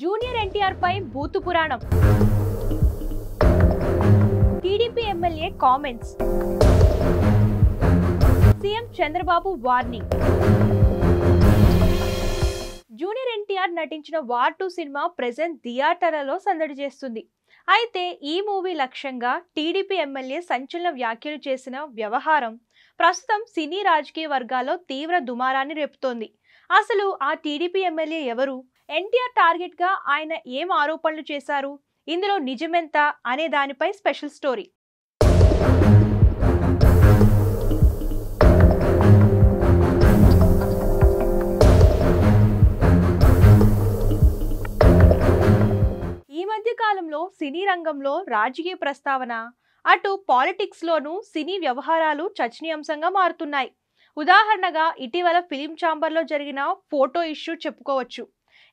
Junior NTR పై బూతు పురాణం, TDP MLA comments, CM Chandrababu warning. Junior NTR నటించిన war 2 cinema present థియేటర్లలో సందడి చేస్తుంది. అయితే ఈ మూవీ లక్ష్యంగా టీడీపీ ఎమ్మెల్యే సంచలన వ్యాఖ్యలు చేసిన వ్యవహారం ప్రస్తుతం సినీ రాజకీయ వర్గాల్లో తీవ్ర దుమారాన్ని రేపుతోంది. అసలు ఆ టీడీపీ ఎమ్మెల్యే ఎవరు? ఎన్టీఆర్ టార్గెట్ గా ఆయన ఏం ఆరోపణలు చేశారు? ఇందులో నిజమెంత అనే దానిపై స్పెషల్ స్టోరీ. ఈ మధ్య కాలంలో సినీ రంగంలో రాజకీయ ప్రస్తావన, అటు పాలిటిక్స్ లోనూ సినీ వ్యవహారాలు చర్చనీయాంశంగా మారుతున్నాయి. ఉదాహరణగా ఇటీవల ఫిలిం ఛాంబర్లో జరిగిన ఫోటో ఇష్యూ చెప్పుకోవచ్చు.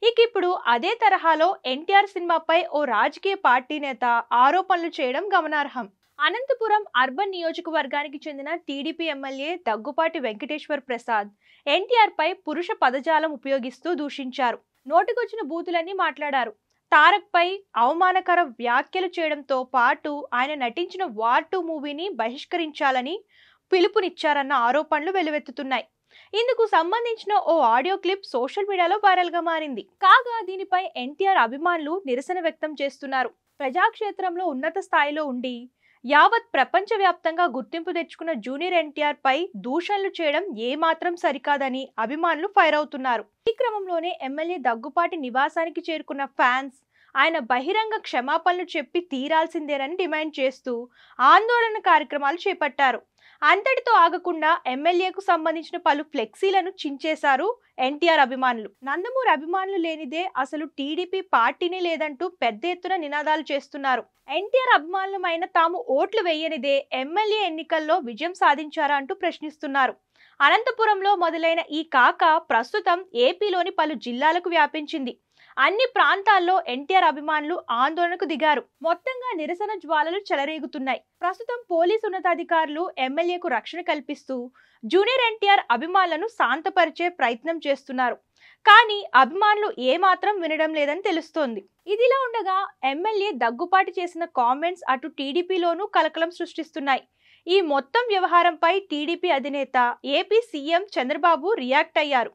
ఇప్పుడు అదే తరహాలో ఎన్టీఆర్ సినిమాపై ఓ రాజకీయ పార్టీ నేత ఆరోపణలు చేయడం గమనార్హం. అనంతపురం అర్బన్ నియోజకవర్గానికి చెందిన టీడీపీ ఎమ్మెల్యే దగ్గుపాటి వెంకటేశ్వర్ ప్రసాద్ ఎన్టీఆర్ పై పురుష పదజాలం ఉపయోగిస్తూ దూషించారు. నోటికొచ్చిన బూతులన్నీ మాట్లాడారు. తారక్ పై అవమానకర వ్యాఖ్యలు చేయడంతో పాటు ఆయన నటించిన వార్ 2 మూవీని బహిష్కరించాలని పిలుపునిచ్చారన్న ఆరోపణలు వెలువెత్తుతున్నాయి. ఇందుకు సంబంధించిన ఓ ఆడియో క్లిప్ సోషల్ మీడియాలో వైరల్ గా మారింది. కాగా దీనిపై ఎన్టీఆర్ అభిమానులు నిరసన వ్యక్తం చేస్తున్నారు. ప్రజాక్షేత్రంలో ఉన్నత స్థాయిలో ఉండి యావత్ ప్రపంచ వ్యాప్తంగా గుర్తింపు తెచ్చుకున్న జూనియర్ ఎన్టీఆర్ పై దూషణలు చేయడం ఏమాత్రం సరికాదని అభిమానులు ఫైర్ అవుతున్నారు. ఈ క్రమంలోనే ఎమ్మెల్యే దగ్గుపాటి నివాసానికి చేరుకున్న ఫ్యాన్స్ ఆయన బహిరంగ క్షమాపణలు చెప్పి తీరాల్సిందేనని డిమాండ్ చేస్తూ ఆందోళన కార్యక్రమాలు చేపట్టారు. అంతటితో ఆగకుండా ఎమ్మెల్యేకు సంబంధించిన పలు ఫ్లెక్సీలను చించేశారు ఎన్టీఆర్ అభిమానులు. నందమూరి అభిమానులు లేనిదే అసలు టీడీపీ పార్టీనే లేదంటూ పెద్ద ఎత్తున నినాదాలు చేస్తున్నారు. ఎన్టీఆర్ అభిమానులమైన తాము ఓట్లు వేయనిదే ఎమ్మెల్యే ఎన్నికల్లో విజయం సాధించారా అంటూ ప్రశ్నిస్తున్నారు. అనంతపురంలో మొదలైన ఈ కాక ప్రస్తుతం ఏపీలోని పలు జిల్లాలకు వ్యాపించింది. అన్ని ప్రాంతాల్లో ఎన్టీఆర్ అభిమానులు ఆందోళనకు దిగారు. మొత్తంగా నిరసన జ్వాలలు చెలరేగుతున్నాయి. ప్రస్తుతం పోలీసు ఉన్నతాధికారులు ఎమ్మెల్యేకు రక్షణ కల్పిస్తూ జూనియర్ ఎన్టీఆర్ అభిమానులను శాంతపరిచే ప్రయత్నం చేస్తున్నారు. కానీ అభిమానులు ఏమాత్రం వినడం లేదని తెలుస్తోంది. ఇదిలా ఉండగా ఎమ్మెల్యే దగ్గుపాటి చేసిన కామెంట్స్ అటు టీడీపీలోనూ కలకలం సృష్టిస్తున్నాయి. ఈ మొత్తం వ్యవహారంపై టీడీపీ అధినేత ఏపీ సీఎం చంద్రబాబు రియాక్ట్ అయ్యారు.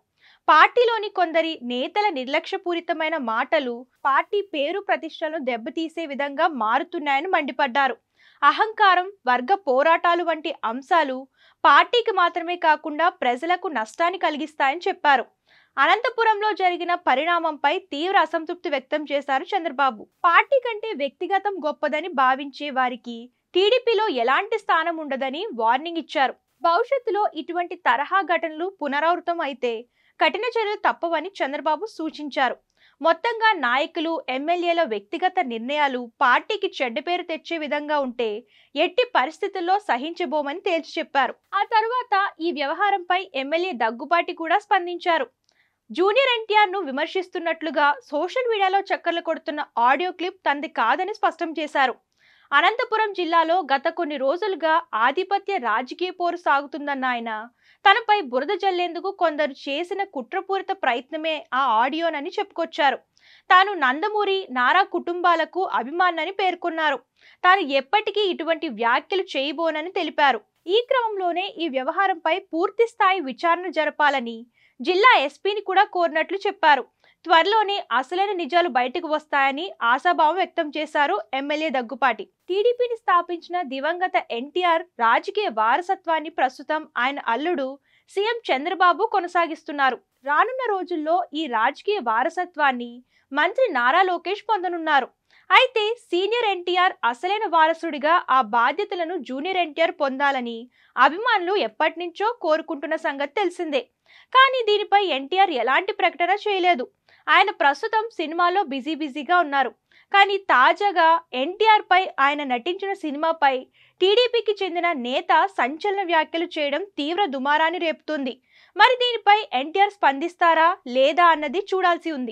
పార్టీలోని కొందరి నేతల నిర్లక్ష్యపూరితమైన మాటలు పార్టీ పేరు ప్రతిష్టలను దెబ్బతీసే విధంగా మారుతున్నాయని మండిపడ్డారు. అహంకారం, వర్గ పోరాటాలు వంటి అంశాలు పార్టీకి మాత్రమే కాకుండా ప్రజలకు నష్టాన్ని కలిగిస్తాయని చెప్పారు. అనంతపురంలో జరిగిన పరిణామంపై తీవ్ర అసంతృప్తి వ్యక్తం చేశారు చంద్రబాబు. పార్టీ కంటే వ్యక్తిగతం గొప్పదని భావించే వారికి టీడీపీలో ఎలాంటి స్థానం ఉండదని వార్నింగ్ ఇచ్చారు. భవిష్యత్తులో ఇటువంటి తరహా ఘటనలు పునరావృతం అయితే కఠిన చర్యలు తప్పవని చంద్రబాబు సూచించారు. మొత్తంగా నాయకులు, ఎమ్మెల్యేల వ్యక్తిగత నిర్ణయాలు పార్టీకి చెడ్డ పేరు తెచ్చే విధంగా ఉంటే ఎట్టి పరిస్థితుల్లో సహించబోమని తేల్చి చెప్పారు. ఆ తర్వాత ఈ వ్యవహారంపై ఎమ్మెల్యే దగ్గుపాటి కూడా స్పందించారు. జూనియర్ ఎన్టీఆర్ ను విమర్శిస్తున్నట్లుగా సోషల్ మీడియాలో చక్కర్లు కొడుతున్న ఆడియో క్లిప్ తంది కాదని స్పష్టం చేశారు. అనంతపురం జిల్లాలో గత కొన్ని రోజులుగా ఆధిపత్య రాజకీయ పోరు సాగుతుందన్న ఆయన తనపై బురద జల్లేందుకు కొందరు చేసిన కుట్రపూరిత ప్రయత్నమే ఆ ఆడియోనని చెప్పుకొచ్చారు. తాను నందమూరి, నారా కుటుంబాలకు అభిమానని పేర్కొన్నారు. తాను ఎప్పటికీ ఇటువంటి వ్యాఖ్యలు చేయబోనని తెలిపారు. ఈ క్రమంలోనే ఈ వ్యవహారంపై పూర్తి స్థాయి విచారణ జరపాలని జిల్లా ఎస్పీని కూడా కోరినట్లు చెప్పారు. త్వరలోనే అసలైన నిజాలు బయటకు వస్తాయని ఆశాభావం వ్యక్తం చేశారు ఎమ్మెల్యే దగ్గుపాటి. టీడీపీని స్థాపించిన దివంగత ఎన్టీఆర్ రాజకీయ వారసత్వాన్ని ప్రస్తుతం ఆయన అల్లుడు సీఎం చంద్రబాబు కొనసాగిస్తున్నారు. రానున్న రోజుల్లో ఈ రాజకీయ వారసత్వాన్ని మంత్రి నారా లోకేష్ పొందనున్నారు. అయితే సీనియర్ ఎన్టీఆర్ అసలైన వారసుడిగా ఆ బాధ్యతలను జూనియర్ ఎన్టీఆర్ పొందాలని అభిమానులు ఎప్పటినుంచో కోరుకుంటున్న సంగతి తెలిసిందే. కానీ దీనిపై ఎన్టీఆర్ ఎలాంటి ప్రకటన చేయలేదు. ఆయన ప్రస్తుతం సినిమాలో బిజీగా ఉన్నారు. కానీ తాజాగా ఎన్టీఆర్ పై ఆయన నటించిన సినిమాపై టీడీపీకి చెందిన నేత సంచలన వ్యాఖ్యలు చేయడం తీవ్ర దుమారాన్ని రేపుతుంది. మరి దీనిపై ఎన్టీఆర్ స్పందిస్తారా లేదా అన్నది చూడాల్సి ఉంది.